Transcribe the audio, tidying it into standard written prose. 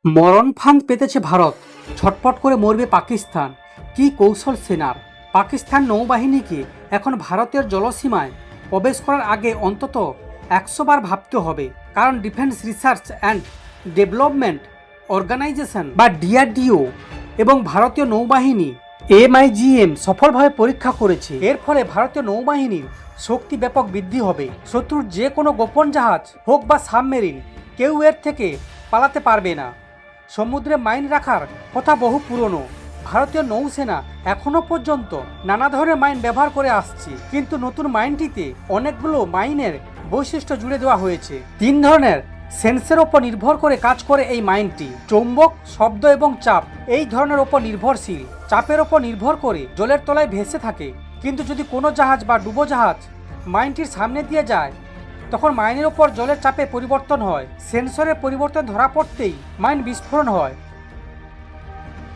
মরণ ফাঁদ পেতেছে ভারত, ছটপট করে মরবে পাকিস্তান। কি কৌশল সেনার! পাকিস্তান নৌবাহিনীকে এখন ভারতের জলসীমায় প্রবেশ করার আগে অন্তত 100 বার ভাবতে হবে, কারণ defence research and development organisation বা ডিআরডিও এবং ভারতীয় নৌবাহিনী MIGM সফলভাবে পরীক্ষা করেছে। এর ফলে ভারতীয় নৌবাহিনীর শক্তি ব্যাপক বৃদ্ধি হবে। শত্রুর যে কোনো গোপন জাহাজ হোক বা সাবমেরিন, কেউ এর থেকে পালাতে পারবে না। সমুদ্রে মাইন রাখার কথা বহু পুরনো। ভারতীয় নৌসেনা এখনো পর্যন্ত নানা ধরনের মাইন ব্যবহার করে আসছে, কিন্তু নতুন মাইনটিতে অনেকগুলো মাইনের বৈশিষ্ট্য জুড়ে দেওয়া হয়েছে। 3 ধরনের সেন্সের ওপর নির্ভর করে কাজ করে এই মাইনটি: চৌম্বক, শব্দ এবং চাপ। এই ধরনের ওপর নির্ভরশীল। চাপের ওপর নির্ভর করে জলের তলায় ভেসে থাকে, কিন্তু যদি কোনো জাহাজ বা ডুবোজাহাজ মাইনটির সামনে দিয়ে যায়, তখন মাইনের ওপর জলের চাপে পরিবর্তন হয়। সেন্সরের পরিবর্তন ধরা পড়তেই মাইন বিস্ফোরণ হয়।